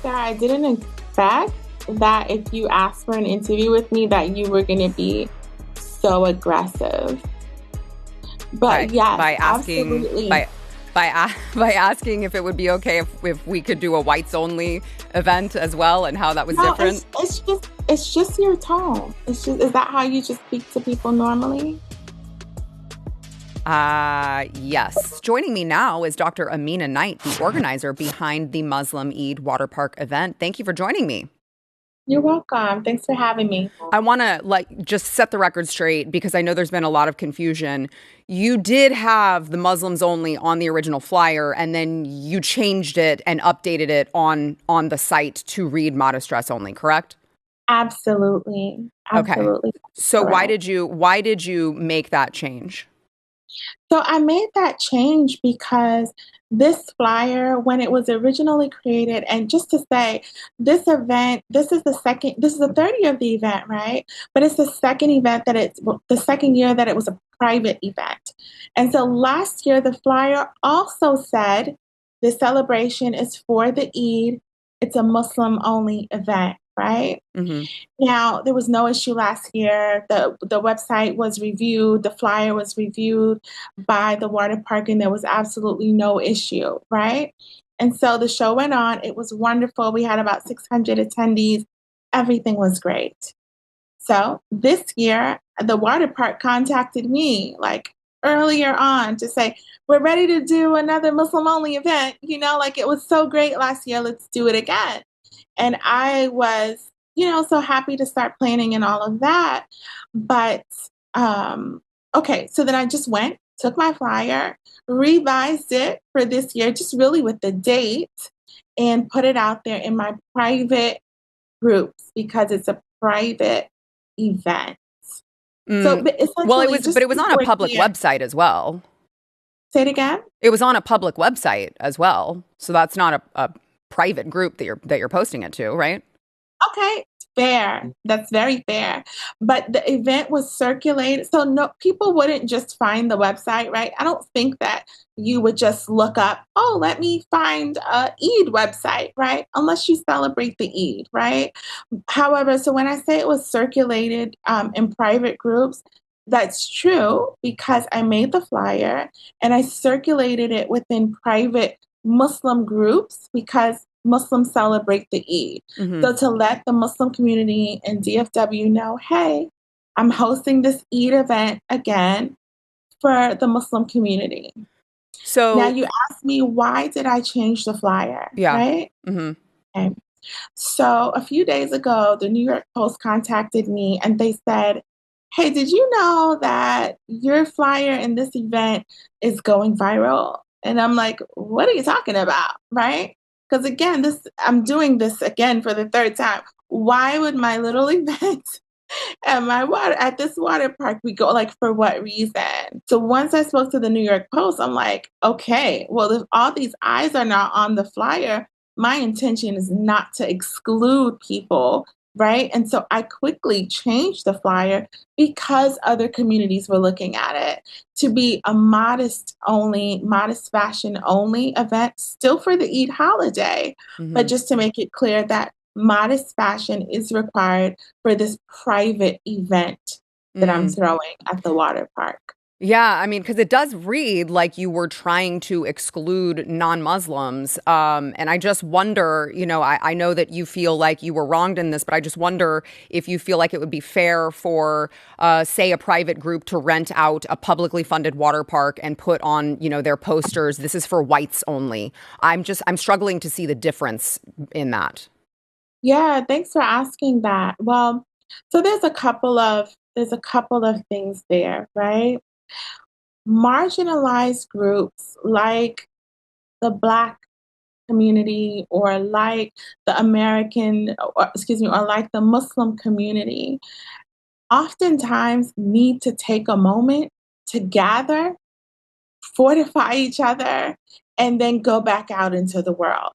Sarah, I didn't expect that if you asked for an interview with me that you were going to be so aggressive. But yes, by asking absolutely. by asking if it would be okay if we could do a whites only event as well and how that was No, different. it's just your tone. Is that how you just speak to people normally? Yes. Joining me now is Dr. Amina Knight, the organizer behind the Muslim Eid Water Park event. Thank you for joining me. You're welcome. Thanks for having me. I want to just set the record straight because I know there's been a lot of confusion. You did have the Muslims only on the original flyer, and then you changed it and updated it on the site to read modest dress only, correct? Absolutely. Okay. Absolutely. So Correct. why did you make that change? So I made that change because this flyer, when it was originally created, and just to say, this event, this is the third year of the event, right? But it's the second event the second year that it was a private event. And so last year, the flyer also said the celebration is for the Eid. It's a Muslim only event, right? Hmm. Now, there was no issue last year. The website was reviewed, the flyer was reviewed by the water park, and there was absolutely no issue, right? And so the show went on. It was wonderful. We had about 600 attendees. Everything was great. So this year, the water park contacted me like earlier on to say, we're ready to do another Muslim only event. Like it was so great last year. Let's do it again. And I was, so happy to start planning and all of that. But okay, so then I just went, took my flyer, revised it for this year, just really with the date, and put it out there in my private groups because it's a private event. So Mm, well, essentially, but just it was on a so we're public clear, website as well. say it again. It was on a public website as well. So that's not a private group that you're posting it to, right? Okay, fair. That's very fair. But the event was circulated, so no people wouldn't just find the website, right? I don't think that you would just look up, oh, let me find a Eid website, right? Unless you celebrate the Eid, right? However, so when I say it was circulated in private groups, that's true because I made the flyer and I circulated it within private Muslim groups because Muslims celebrate the Eid. Hmm. So to let the Muslim community in DFW know, hey, I'm hosting this Eid event again for the Muslim community. Now So you asked me why did I change the flyer, yeah. right? Hmm. Okay. So a few days ago, the New York Post contacted me and they said, hey, did you know that your flyer in this event is going viral? And I'm like, what are you talking about? Right? Because again, I'm doing this again for the third time. Why would my little event at this water park we go like for what reason? So once I spoke to the New York Post, I'm like, okay, well if all these eyes are not on the flyer, my intention is not to exclude people, right? And so I quickly changed the flyer because other communities were looking at it to be a modest fashion only event, still for the Eid holiday, but Hmm. just to make it clear that modest fashion is required for this private event that I'm Mm. throwing at the water park. Yeah, I mean, because it does read like you were trying to exclude non-Muslims. And I just wonder, I know that you feel like you were wronged in this, but I just wonder if you feel like it would be fair for, say, a private group to rent out a publicly funded water park and put on, their posters, this is for whites only. I'm struggling to see the difference in that. Yeah, thanks for asking that. Well, so there's a couple of things there, right? Marginalized groups like the Black community or like the American, or excuse me, or like the Muslim community oftentimes need to take a moment to gather, fortify each other, and then go back out into the world.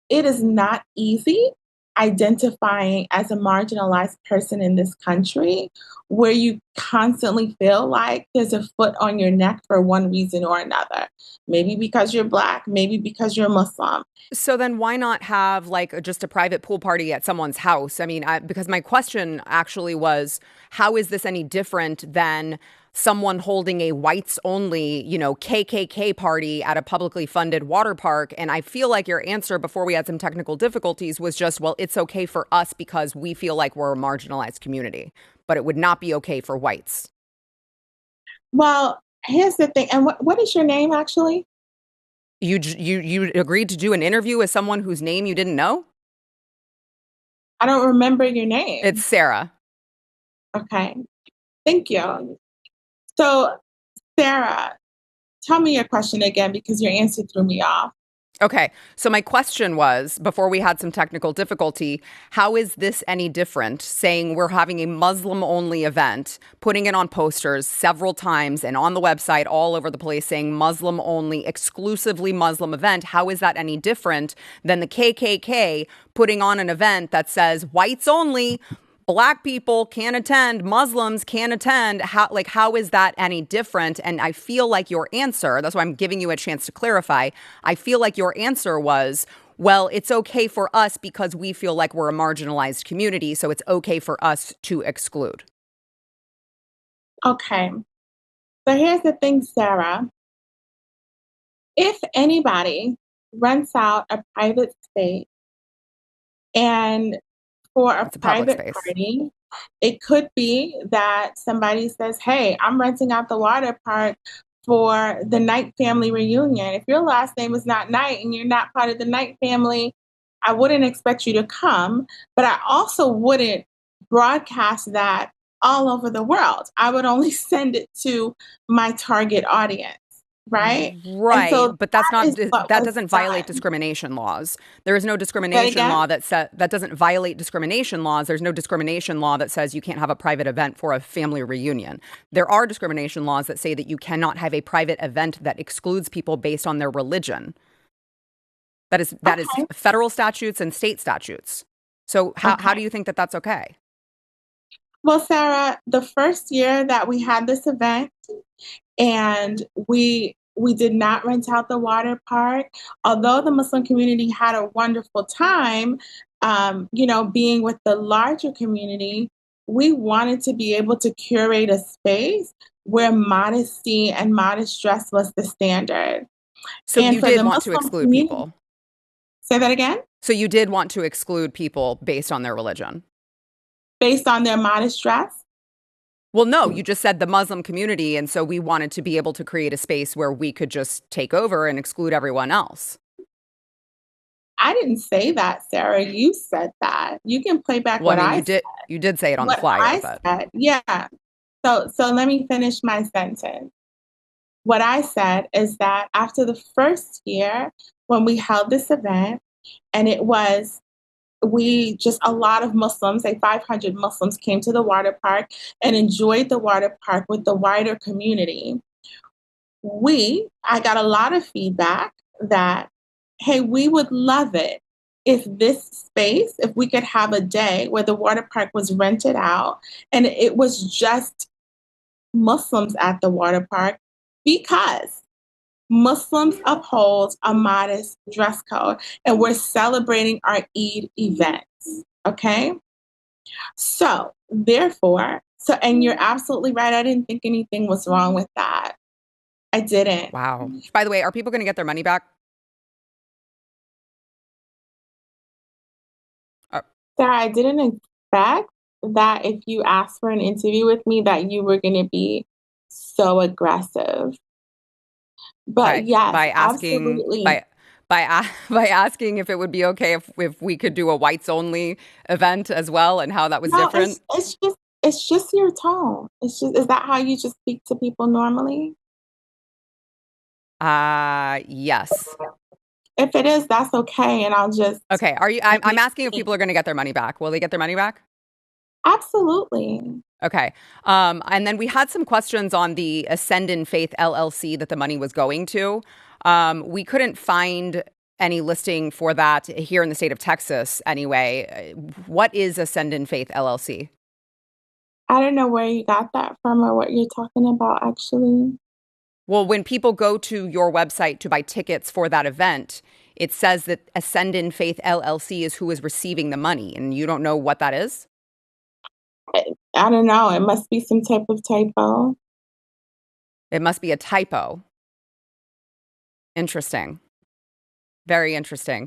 It is not easy. identifying as a marginalized person in this country where you constantly feel like there's a foot on your neck for one reason or another. Maybe because you're Black, maybe because you're Muslim. So then why not have like just a private pool party at someone's house? I mean, because my question actually was, how is this any different than someone holding a whites only, KKK party at a publicly funded water park? And I feel like your answer before we had some technical difficulties was just, well, it's okay for us because we feel like we're a marginalized community, but it would not be okay for whites. Well, here's the thing. And what is your name actually? You agreed to do an interview with someone whose name you didn't know? I don't remember your name. It's Sarah. Okay. Thank you. So, Sarah, tell me your question again because your answer threw me off. Okay, so my question was, before we had some technical difficulty, how is this any different? Saying we're having a Muslim-only event, putting it on posters several times and on the website all over the place saying Muslim-only, exclusively Muslim event. How is that any different than the KKK putting on an event that says whites only, Black people can't attend, Muslims can't attend? How is that any different? And I feel like your answer, that's why I'm giving you a chance to clarify. I feel like your answer was, well, it's okay for us because we feel like we're a marginalized community, so it's okay for us to exclude. Okay. So here's the thing, Sarah. If anybody rents out a private space and for a It's a public private space. party, it could be that somebody says, hey, I'm renting out the water park for the Knight family reunion. If your last name is not Knight and you're not part of the Knight family, I wouldn't expect you to come, but I also wouldn't broadcast that all over the world. I would only send it to my target audience, right? And Right, so but that's that not is what that was doesn't violate done. discrimination laws. There is no That discrimination again? law that doesn't violate discrimination laws. There's no discrimination law that says you can't have a private event for a family reunion. There are discrimination laws that say that you cannot have a private event that excludes people based on their religion. That is Okay. federal statutes and state statutes. So how do Okay. you think that that's okay? Well, Sarah, the first year that we had this event and we did not rent out the water park, although the Muslim community had a wonderful time, being with the larger community, we wanted to be able to curate a space where modesty and modest dress was the standard. So And you for did the want to Muslim exclude community, people. say that again, So you did want to exclude people based on their religion. based on their modest dress. Well, no, you just said the Muslim community. And so we wanted to be able to create a space where we could just take over and exclude everyone else. I didn't say that, Sarah. You said that. You can play back Well, I what mean, I you did say it on the what flyer, I but said. Yeah. So let me finish my sentence. What I said is that after the first year, when we held this event, and it was we just a lot of Muslims, say 500 Muslims, came to the water park and enjoyed the water park with the wider community. I got a lot of feedback that, hey, we would love it if this space, if we could have a day where the water park was rented out and it was just Muslims at the water park because Muslims uphold a modest dress code and we're celebrating our Eid events. Okay. So, therefore, and you're absolutely right. I didn't think anything was wrong with that. I didn't. wow. By the way, are people going to get their money back? Uh, Sarah, I didn't expect that if you asked for an interview with me that you were going to be so aggressive. But okay, yes, by asking absolutely. by asking if it would be okay if we could do a whites only event as well and how that was No, different. it's just your tone. Is that how you just speak to people normally? Yes. If it is, that's okay, and I'll just Okay. I'm asking if people are going to get their money back. Will they get their money back? absolutely. Okay. And then we had some questions on the Ascendant Faith LLC that the money was going to. We couldn't find any listing for that here in the state of Texas anyway. What is Ascend in Faith LLC? I don't know where you got that from or what you're talking about, actually. Well, when people go to your website to buy tickets for that event, it says that Ascend in Faith LLC is who is receiving the money, and you don't know what that is? I don't know. It must be some type of typo. It must be a typo. Interesting. Very interesting.